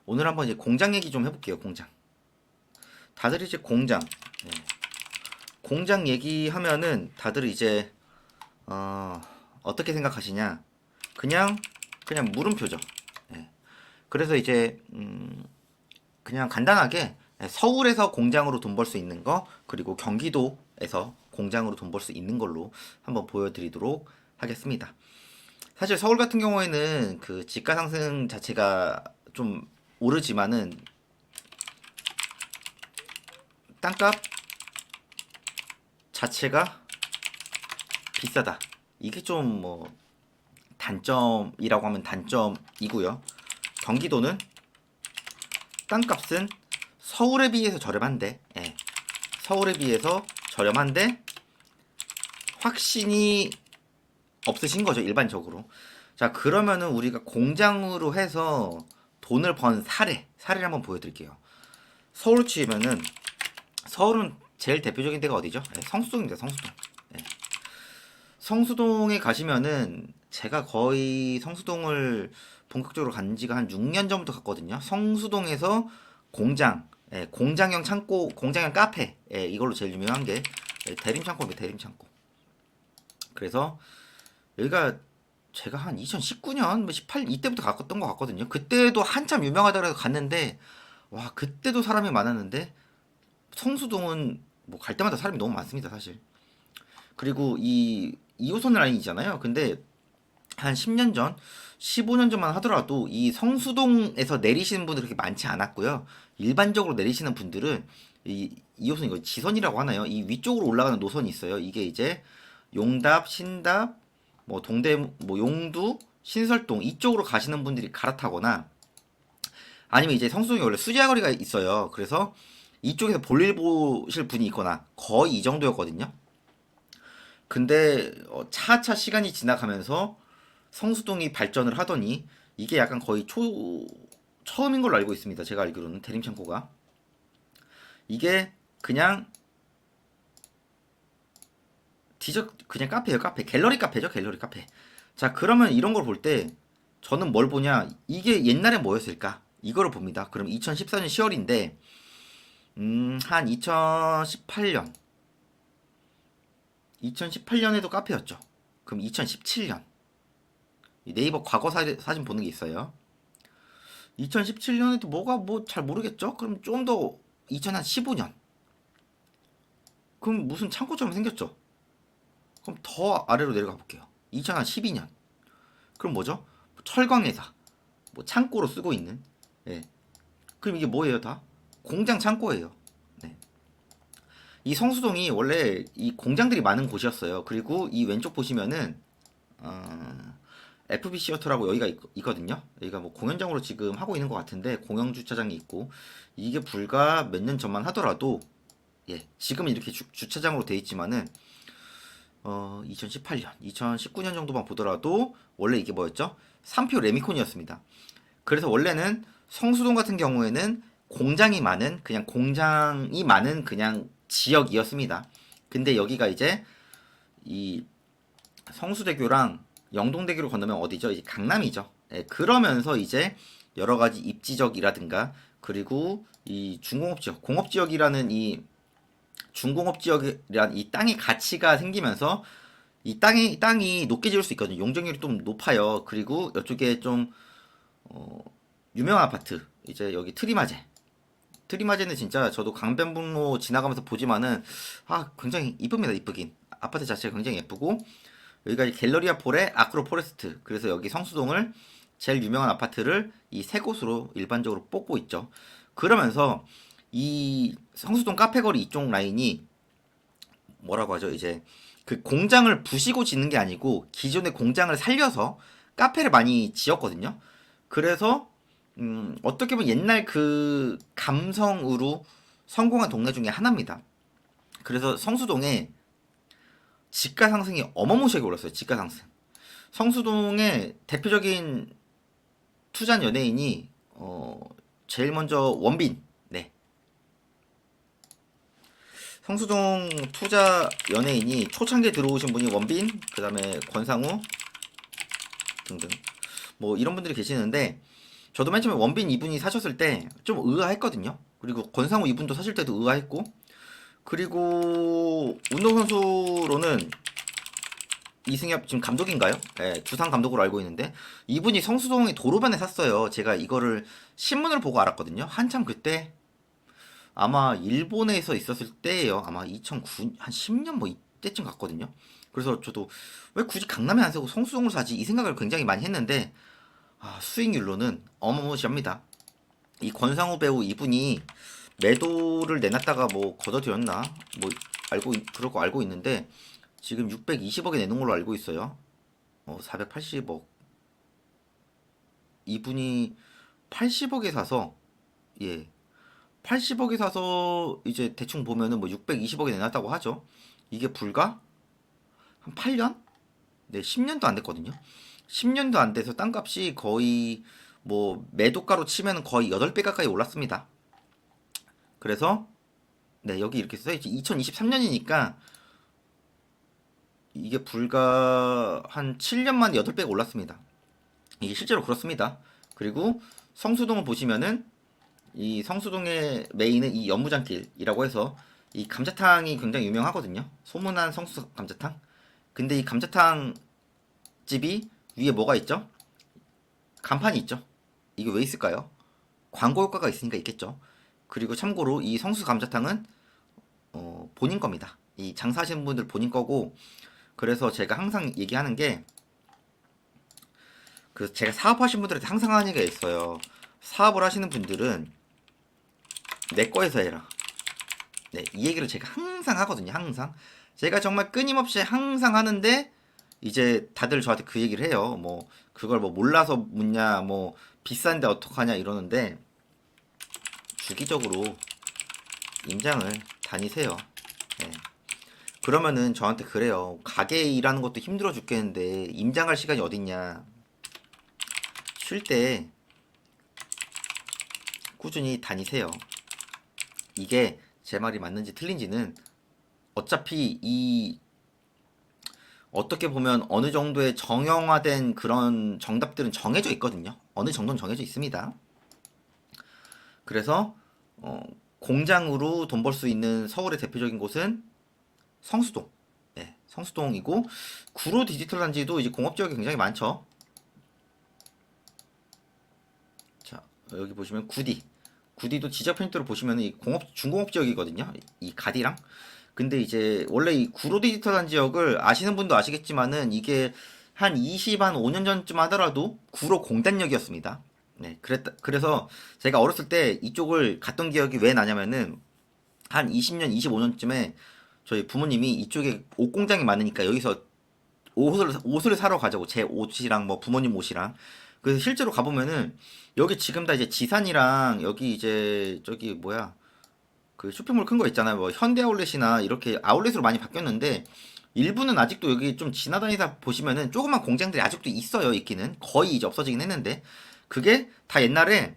오늘 한번 이제 공장 얘기 좀 해볼게요. 공장. 다들 이제 공장. 네. 공장 얘기하면은 다들 이제 어떻게 생각하시냐? 그냥 물음표죠. 네. 그래서 이제 그냥 간단하게 서울에서 공장으로 돈 벌 수 있는 거, 그리고 경기도에서 공장으로 돈 벌 수 있는 걸로 한번 보여드리도록 하겠습니다. 사실 서울 같은 경우에는 그 집가 상승 자체가 좀 오르지만은 땅값 자체가 비싸다. 이게 좀 뭐 단점이라고 하면 단점이고요. 경기도는 땅값은 서울에 비해서 저렴한데, 예. 서울에 비해서 저렴한데 확신이 없으신 거죠, 일반적으로. 자, 그러면은 우리가 공장으로 해서 돈을 번 사례를 한번 보여드릴게요. 서울 치면은 서울은 제일 대표적인 데가 어디죠? 네, 성수동입니다. 성수동. 네. 성수동에 가시면은 제가 거의 성수동을 본격적으로 간 지가 한 6년 전부터 갔거든요. 성수동에서 공장, 공장형 창고, 공장형 카페, 이걸로 제일 유명한 게 대림창고입니다. 대림창고. 그래서 여기가 제가 한 2019년, 18 이때부터 갔던 것 같거든요. 그때도 한참 유명하다고 해서 갔는데 와, 그때도 사람이 많았는데 성수동은 뭐 갈 때마다 사람이 너무 많습니다, 사실. 그리고 이 2호선 라인이잖아요. 근데 한 10년 전, 15년 전만 하더라도 이 성수동에서 내리시는 분들이 그렇게 많지 않았고요. 일반적으로 내리시는 분들은 이 2호선 이거 지선이라고 하나요? 이 위쪽으로 올라가는 노선이 있어요. 이게 이제 용답, 신답, 뭐 동대, 뭐 용두, 신설동 이쪽으로 가시는 분들이 갈아타거나 아니면 이제 성수동이 원래 수지아거리가 있어요. 그래서 이쪽에서 볼일 보실 분이 있거나 거의 이 정도였거든요. 근데 차차 시간이 지나가면서 성수동이 발전을 하더니 이게 약간 거의 처음인 걸로 알고 있습니다. 제가 알기로는 대림창고가 이게 그냥 그냥 카페예요. 카페, 갤러리 카페죠. 갤러리 카페. 자, 그러면 이런 걸 볼 때 저는 뭘 보냐, 이게 옛날에 뭐였을까, 이거를 봅니다. 그럼 2014년 10월인데 한 2018년에도 카페였죠. 그럼 2017년 네이버 과거 사진 보는 게 있어요. 2017년에도 뭐가 뭐 잘 모르겠죠. 그럼 좀 더 2015년, 그럼 무슨 창고처럼 생겼죠. 그럼 더 아래로 내려가 볼게요. 2012년, 그럼 뭐죠? 철광회사, 뭐 창고로 쓰고 있는, 예. 그럼 이게 뭐예요? 다 공장 창고예요. 네. 이 성수동이 원래 이 공장들이 많은 곳이었어요. 그리고 이 왼쪽 보시면은 FB 시어터라고 여기가 있거든요. 여기가 뭐 공연장으로 지금 하고 있는 것 같은데 공영 주차장이 있고, 이게 불과 몇 년 전만 하더라도, 예, 지금은 이렇게 주차장으로 돼 있지만은 2018년, 2019년 정도만 보더라도 원래 이게 뭐였죠? 삼표 레미콘이었습니다. 그래서 원래는 성수동 같은 경우에는 공장이 많은 그냥 지역이었습니다. 근데 여기가 이제 이 성수대교랑 영동대교를 건너면 어디죠? 이제 강남이죠. 예, 그러면서 이제 여러 가지 입지적이라든가, 그리고 이 중공업지역, 공업지역이라는 이 중공업지역이란 이 땅의 가치가 생기면서 이 땅이 높게 지을 수 있거든요. 용적률이 좀 높아요. 그리고 이쪽에 좀 유명한 아파트, 이제 여기 트리마제는 진짜 저도 강변북로 지나가면서 보지만은 굉장히 이쁩니다. 이쁘긴 아파트 자체가 굉장히 예쁘고, 여기가 갤러리아 폴의 아크로 포레스트, 그래서 여기 성수동을 제일 유명한 아파트를 이 세 곳으로 일반적으로 뽑고 있죠. 그러면서 이 성수동 카페거리 이쪽 라인이 뭐라고 하죠? 이제 그 공장을 부시고 짓는 게 아니고 기존의 공장을 살려서 카페를 많이 지었거든요. 그래서 어떻게 보면 옛날 그 감성으로 성공한 동네 중에 하나입니다. 그래서 성수동에 집가 상승이 어마무시하게 올랐어요. 집가 상승. 성수동의 대표적인 투자 연예인이 제일 먼저 원빈. 네. 성수동 투자 연예인이 초창기에 들어오신 분이 원빈, 그다음에 권상우 등등 뭐 이런 분들이 계시는데, 저도 맨 처음에 원빈 이분이 사셨을 때 좀 의아했거든요. 그리고 권상우 이분도 사실 때도 의아했고, 그리고 운동선수로는 이승엽 지금 감독인가요? 네, 두산 감독으로 알고 있는데 이분이 성수동의 도로변에 샀어요. 제가 이거를 신문을 보고 알았거든요. 한참 그때 아마 일본에서 있었을 때예요. 아마 2009, 한 10년 뭐 이때쯤 갔거든요. 그래서 저도 왜 굳이 강남에 안 사고 성수동으로 사지 이 생각을 굉장히 많이 했는데 수익률로는 어마무시합니다. 이 권상우 배우 이분이 매도를 내놨다가 뭐 걷어들였나 뭐 그럴 거 알고 있는데 지금 620억에 내놓은 걸로 알고 있어요. 480억. 이분이 80억에 사서, 예, 80억에 사서 이제 대충 보면은 뭐 620억에 내놨다고 하죠. 이게 불과 한 8년? 네, 10년도 안 됐거든요. 10년도 안 돼서 땅값이 거의 뭐 매도가로 치면 거의 8배 가까이 올랐습니다. 그래서 네, 여기 이렇게 써있지. 2023년이니까 이게 불과 한 7년 만에 8배가 올랐습니다. 이게 실제로 그렇습니다. 그리고 성수동을 보시면은 이 성수동의 메인은 이 연무장길이라고 해서 이 감자탕이 굉장히 유명하거든요. 소문난 성수 감자탕. 근데 이 감자탕 집이 위에 뭐가 있죠? 간판이 있죠. 이게 왜 있을까요? 광고 효과가 있으니까 있겠죠. 그리고 참고로 이 성수 감자탕은 본인 겁니다. 이 장사하시는 분들 본인 거고, 그래서 제가 항상 얘기하는 게, 그 제가 사업하시는 분들한테 항상 하는 얘기가 있어요. 사업을 하시는 분들은 내 거에서 해라. 네, 이 얘기를 제가 항상 하거든요. 항상. 제가 정말 끊임없이 항상 하는데 이제 다들 저한테 그 얘기를 해요. 뭐 그걸 뭐 몰라서 묻냐, 뭐 비싼데 어떡하냐 이러는데 주기적으로 임장을 다니세요. 네. 그러면은 저한테 그래요. 가게 일하는 것도 힘들어 죽겠는데 임장할 시간이 어딨냐. 쉴 때 꾸준히 다니세요. 이게 제 말이 맞는지 틀린지는 어차피 이 어떻게 보면 어느 정도의 정형화된 그런 정답들은 정해져 있거든요. 어느 정도는 정해져 있습니다. 그래서 공장으로 돈 벌 수 있는 서울의 대표적인 곳은 성수동. 네, 성수동이고 구로 디지털 단지도 이제 공업 지역이 굉장히 많죠. 자, 여기 보시면 구디. 구디도 지적 편집도로 보시면 이 공업 중공업 지역이거든요. 이 가디랑. 근데 이제 원래 이 구로 디지털한 지역을 아시는 분도 아시겠지만은 이게 한 20, 한 5년 전쯤 하더라도 구로 공단역이었습니다. 네, 그래서 제가 어렸을 때 이쪽을 갔던 기억이 왜 나냐면은 한 20년, 25년쯤에 저희 부모님이 이쪽에 옷 공장이 많으니까 여기서 옷을 사러 가자고 제 옷이랑 뭐 부모님 옷이랑 그래서 실제로 가보면은 여기 지금 다 이제 지산이랑 여기 이제 저기 뭐야 그 쇼핑몰 큰 거 있잖아요. 뭐 현대 아울렛이나 이렇게 아울렛으로 많이 바뀌었는데 일부는 아직도 여기 좀 지나다니다 보시면은 조그만 공장들이 아직도 있어요. 있기는 거의 이제 없어지긴 했는데 그게 다 옛날에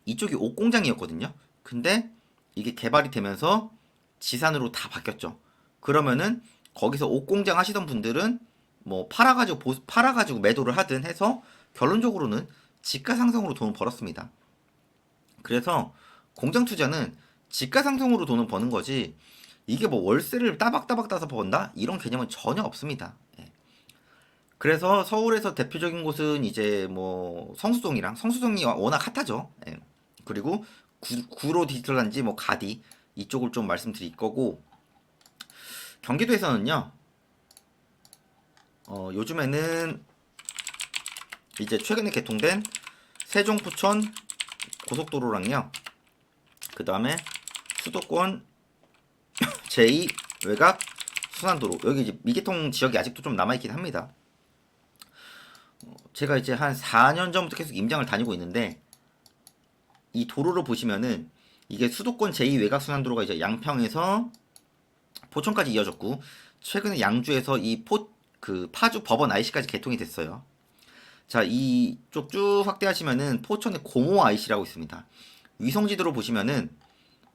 이쪽이 옷 공장이었거든요. 근데 이게 개발이 되면서 지산으로 다 바뀌었죠. 그러면은 거기서 옷 공장 하시던 분들은 뭐 팔아가지고 매도를 하든 해서 결론적으로는 지가 상승으로 돈을 벌었습니다. 그래서 공장 투자는 지가 상승으로 돈을 버는 거지 이게 뭐 월세를 따박따박 따서 번다 이런 개념은 전혀 없습니다. 예. 그래서 서울에서 대표적인 곳은 이제 뭐 성수동이 워낙 핫하죠. 예. 그리고 구로 디지털 단지 뭐 가디 이쪽을 좀 말씀드릴 거고 경기도에서는요. 요즘에는 이제 최근에 개통된 세종 부천 고속도로랑요. 그 다음에 수도권 제2 외곽 순환도로 여기 이제 미개통 지역이 아직도 좀 남아있긴 합니다. 제가 이제 한 4년 전부터 계속 임장을 다니고 있는데 이 도로를 보시면은 이게 수도권 제2 외곽 순환도로가 이제 양평에서 포천까지 이어졌고 최근에 양주에서 그 파주 법원 IC까지 개통이 됐어요. 자, 이쪽 쭉 확대하시면은 포천에 고모 IC라고 있습니다. 위성지도로 보시면은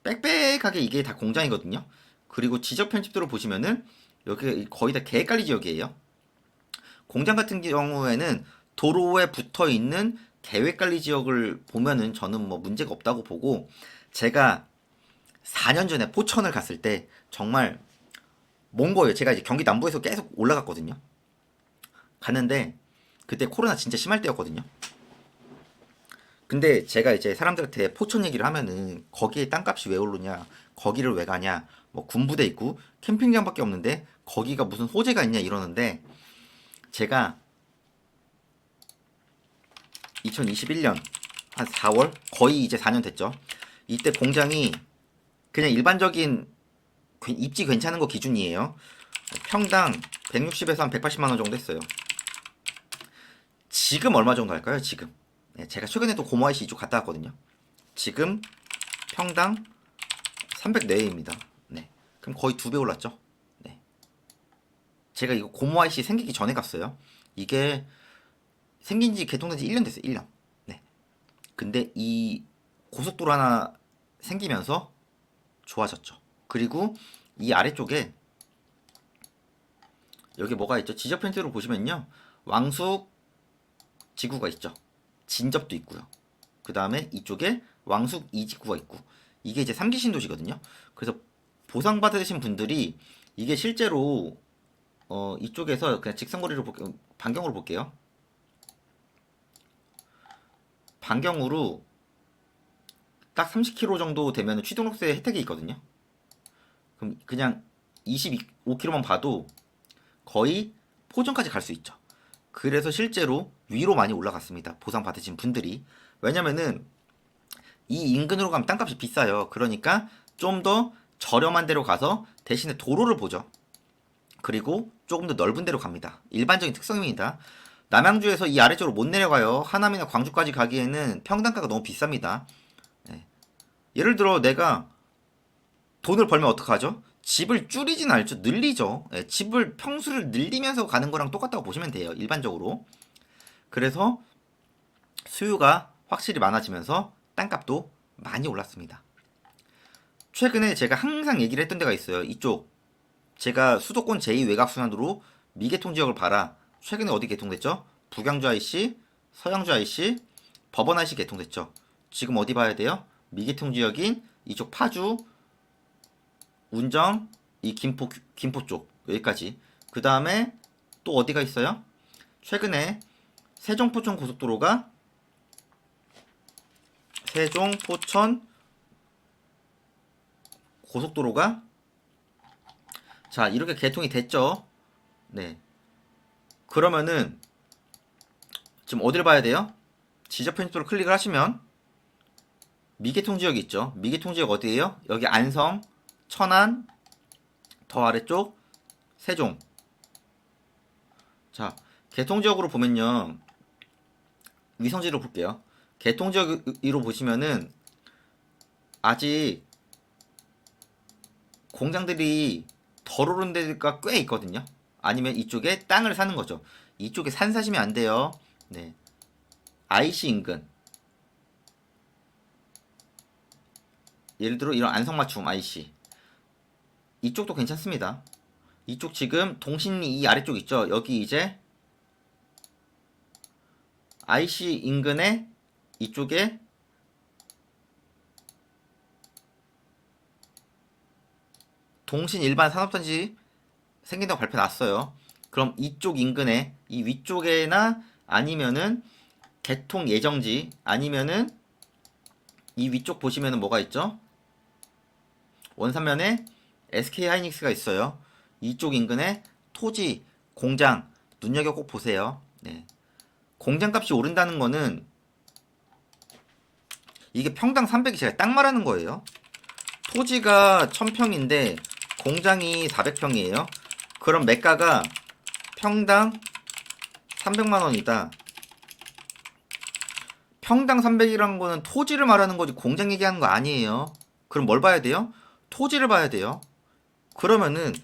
빽빽하게 이게 다 공장이거든요. 그리고 지적 편집도로 보시면은 여기 거의 다 계획관리 지역이에요. 공장 같은 경우에는 도로에 붙어 있는 계획관리 지역을 보면은 저는 뭐 문제가 없다고 보고, 제가 4년 전에 포천을 갔을 때 정말 먼 거예요. 제가 이제 경기 남부에서 계속 올라갔거든요. 갔는데 그때 코로나 진짜 심할 때였거든요. 근데 제가 이제 사람들한테 포천 얘기를 하면은 거기에 땅값이 왜 오르냐, 거기를 왜 가냐, 뭐 군부대 있고 캠핑장밖에 없는데 거기가 무슨 호재가 있냐 이러는데, 제가 2021년 한 4월, 거의 이제 4년 됐죠. 이때 공장이 그냥 일반적인 입지 괜찮은 거 기준이에요. 평당 160에서 한 180만 원 정도 했어요. 지금 얼마 정도 할까요? 지금. 네, 제가 최근에 또 고모아이씨 이쪽 갔다 왔거든요. 지금 평당 300 내외입니다. 네. 그럼 거의 2배 올랐죠? 네. 제가 이거 고모아이씨 생기기 전에 갔어요. 이게 생긴 지 개통된 지 1년 됐어요. 1년. 네. 근데 이 고속도로 하나 생기면서 좋아졌죠. 그리고 이 아래쪽에 여기 뭐가 있죠? 지적 펜트로 보시면요. 왕숙 지구가 있죠. 진접도 있고요. 그 다음에 이쪽에 왕숙 이지구가 있고, 이게 이제 3기 신도시거든요. 그래서 보상받으신 분들이 이게 실제로 이쪽에서 그냥 직선거리로 반경으로 볼게요. 반경으로 딱 30km 정도 되면 취등록세 혜택이 있거든요. 그럼 그냥 25km만 봐도 거의 포천까지 갈 수 있죠. 그래서 실제로 위로 많이 올라갔습니다. 보상 받으신 분들이. 왜냐면은 이 인근으로 가면 땅값이 비싸요. 그러니까 좀 더 저렴한 데로 가서 대신에 도로를 보죠. 그리고 조금 더 넓은 데로 갑니다. 일반적인 특성입니다. 남양주에서 이 아래쪽으로 못 내려가요. 하남이나 광주까지 가기에는 평당가가 너무 비쌉니다. 네. 예를 들어 내가 돈을 벌면 어떡하죠? 집을 줄이진 않죠. 늘리죠. 예, 집을 평수를 늘리면서 가는 거랑 똑같다고 보시면 돼요. 일반적으로. 그래서 수요가 확실히 많아지면서 땅값도 많이 올랐습니다. 최근에 제가 항상 얘기를 했던 데가 있어요. 이쪽 제가 수도권 제2 외곽순환도로 미개통 지역을 봐라. 최근에 어디 개통됐죠? 북양주 IC, 서양주 IC, 법원 IC 개통됐죠. 지금 어디 봐야 돼요? 미개통 지역인 이쪽 파주, 운정, 이 김포 쪽 여기까지. 그 다음에 또 어디가 있어요? 최근에 세종 포천 고속도로가 세종 포천 고속도로가 자 이렇게 개통이 됐죠. 네. 그러면은 지금 어디를 봐야 돼요? 지적 편집도를 클릭을 하시면 미개통 지역이 있죠. 미개통 지역 어디예요? 여기 안성, 천안, 더 아래쪽 세종. 자, 개통지역으로 보면요. 위성지로 볼게요. 개통지역으로 보시면은 아직 공장들이 덜 오른 데가 꽤 있거든요. 아니면 이쪽에 땅을 사는 거죠. 이쪽에 산 사시면 안 돼요. 네. IC 인근. 예를 들어 이런 안성맞춤 IC. 이쪽도 괜찮습니다. 이쪽 지금 동신리 이 아래쪽 있죠. 여기 이제 IC 인근에 이쪽에 동신 일반 산업단지 생긴다고 발표 났어요. 그럼 이쪽 인근에 이 위쪽에나 아니면은 개통 예정지 아니면은 이 위쪽 보시면은 뭐가 있죠? 원산면에 SK 하이닉스가 있어요. 이쪽 인근에 토지, 공장 눈여겨 꼭 보세요. 네. 공장값이 오른다는 거는 이게 평당 300이 제가 딱 말하는 거예요. 토지가 1000평인데 공장이 400평이에요. 그럼 매가가 평당 300만 원이다. 평당 300이라는 거는 토지를 말하는 거지 공장 얘기하는 거 아니에요. 그럼 뭘 봐야 돼요? 토지를 봐야 돼요. 그러면은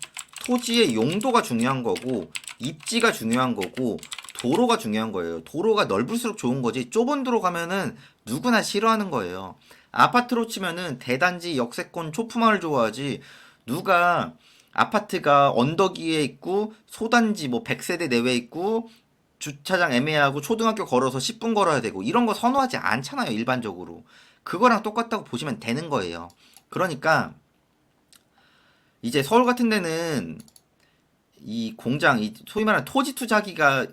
토지의 용도가 중요한 거고 입지가 중요한 거고 도로가 중요한 거예요. 도로가 넓을수록 좋은 거지 좁은 도로 가면은 누구나 싫어하는 거예요. 아파트로 치면은 대단지 역세권 초품화를 좋아하지 누가 아파트가 언덕 위에 있고 소단지 뭐 100세대 내외에 있고 주차장 애매하고 초등학교 걸어서 10분 걸어야 되고 이런 거 선호하지 않잖아요, 일반적으로. 그거랑 똑같다고 보시면 되는 거예요. 그러니까 이제 서울 같은 데는 이 공장, 이 소위 말하는 토지 투자기가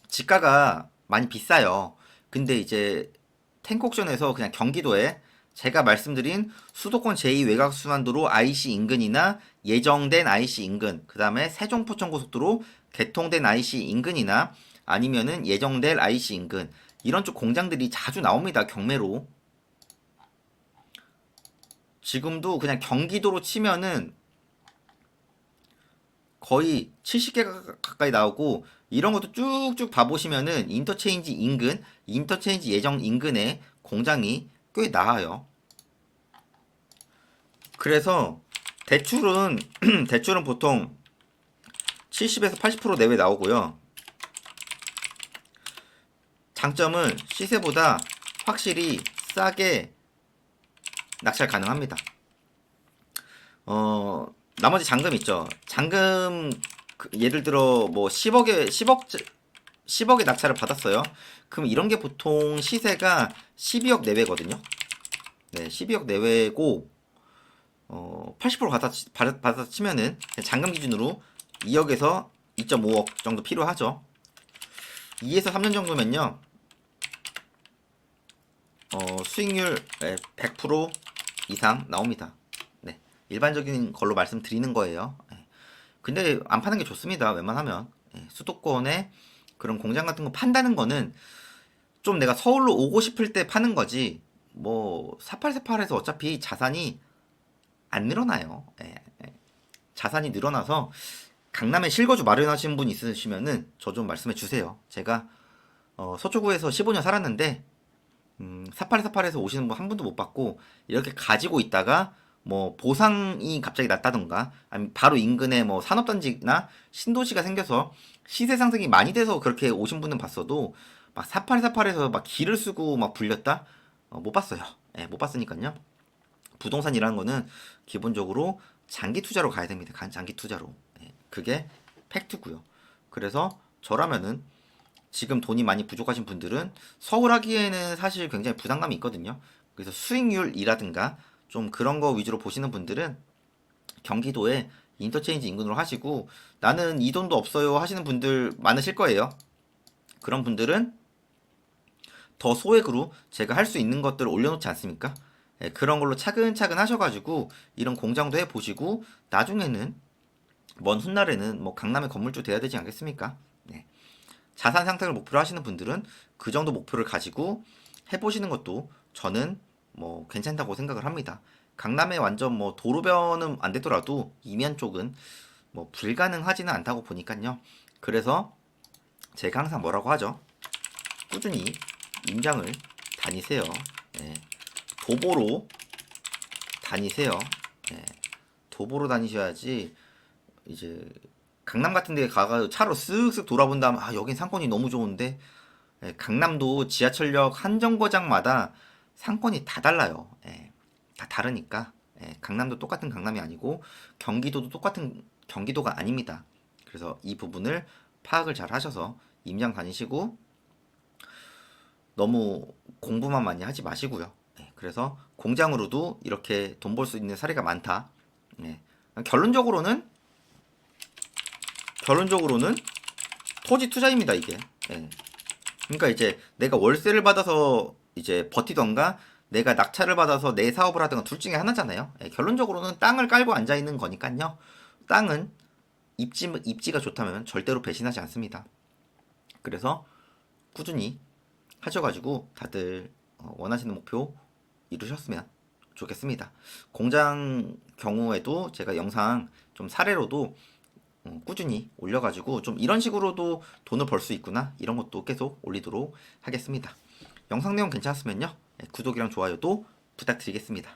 지가가 많이 비싸요. 근데 이제 탱콕션에서 그냥 경기도에 제가 말씀드린 수도권 제2 외곽순환도로 IC 인근이나 예정된 IC 인근, 그 다음에 세종포천고속도로 개통된 IC 인근이나 아니면은 예정될 IC 인근, 이런 쪽 공장들이 자주 나옵니다, 경매로. 지금도 그냥 경기도로 치면은 거의 70개가 가까이 나오고, 이런 것도 쭉쭉 봐보시면은 인터체인지 인근, 인터체인지 예정 인근에 공장이 꽤 나와요. 그래서 대출은 대출은 보통 70에서 80% 내외 나오고요. 장점은 시세보다 확실히 싸게 낙찰 가능합니다. 나머지 잔금 있죠. 잔금 예를 들어 뭐 10억에 낙찰을 받았어요. 그럼 이런 게 보통 시세가 12억 내외거든요. 네, 12억 내외고 80% 받아 치면은 잔금 기준으로 2억에서 2.5억 정도 필요하죠. 2에서 3년 정도면요. 수익률 100% 이상 나옵니다. 네, 일반적인 걸로 말씀드리는 거예요. 네. 근데 안 파는 게 좋습니다. 웬만하면. 수도권에 그런 공장 같은 거 판다는 거는 좀 내가 서울로 오고 싶을 때 파는 거지, 뭐 사팔세팔해서 어차피 자산이 안 늘어나요. 자산이 늘어나서 강남에 실거주 마련하신 분 있으시면은 저 좀 말씀해 주세요. 제가 서초구에서 15년 살았는데 사팔사팔에서 오시는 분 한 분도 못 봤고, 이렇게 가지고 있다가 뭐 보상이 갑자기 났다던가 아니면 바로 인근에 뭐 산업단지나 신도시가 생겨서 시세 상승이 많이 돼서 그렇게 오신 분은 봤어도, 막 사팔사팔에서 막 길을 쓰고 막 불렸다? 못 봤어요. 못 봤으니까요. 부동산이라는 거는 기본적으로 장기 투자로 가야 됩니다. 장기 투자로. 그게 팩트고요. 그래서 저라면은 지금 돈이 많이 부족하신 분들은 서울 하기에는 사실 굉장히 부담감이 있거든요. 그래서 수익률이라든가 좀 그런 거 위주로 보시는 분들은 경기도에 인터체인지 인근으로 하시고, 나는 이 돈도 없어요 하시는 분들 많으실 거예요. 그런 분들은 더 소액으로 제가 할 수 있는 것들을 올려놓지 않습니까? 그런 걸로 차근차근 하셔가지고 이런 공장도 해보시고, 나중에는 먼 훗날에는 뭐 강남의 건물주 돼야 되지 않겠습니까? 네. 자산 상승을 목표로 하시는 분들은 그 정도 목표를 가지고 해보시는 것도 저는 뭐 괜찮다고 생각을 합니다. 강남에 완전 뭐 도로변은 안 되더라도 이면 쪽은 뭐 불가능하지는 않다고 보니까요. 그래서 제가 항상 뭐라고 하죠? 꾸준히 임장을 다니세요. 예. 도보로 다니세요. 예. 도보로 다니셔야지. 이제 강남 같은 데 가가지고 차로 쓱쓱 돌아본 다음, 아 여긴 상권이 너무 좋은데. 강남도 지하철역 한 정거장마다 상권이 다 달라요. 다 다르니까. 강남도 똑같은 강남이 아니고 경기도도 똑같은 경기도가 아닙니다. 그래서 이 부분을 파악을 잘 하셔서 임장 다니시고, 너무 공부만 많이 하지 마시고요. 그래서 공장으로도 이렇게 돈 벌 수 있는 사례가 많다. 결론적으로는 토지 투자입니다, 이게. 그러니까 이제 내가 월세를 받아서 이제 버티던가 내가 낙찰을 받아서 내 사업을 하던가 둘 중에 하나잖아요. 결론적으로는 땅을 깔고 앉아 있는 거니까요. 땅은 입지가 좋다면 절대로 배신하지 않습니다. 그래서 꾸준히 하셔가지고 다들 원하시는 목표 이루셨으면 좋겠습니다. 공장 경우에도 제가 영상 좀 사례로도 꾸준히 올려가지고 좀 이런 식으로도 돈을 벌 수 있구나, 이런 것도 계속 올리도록 하겠습니다. 영상 내용 괜찮았으면요, 구독이랑 좋아요도 부탁드리겠습니다.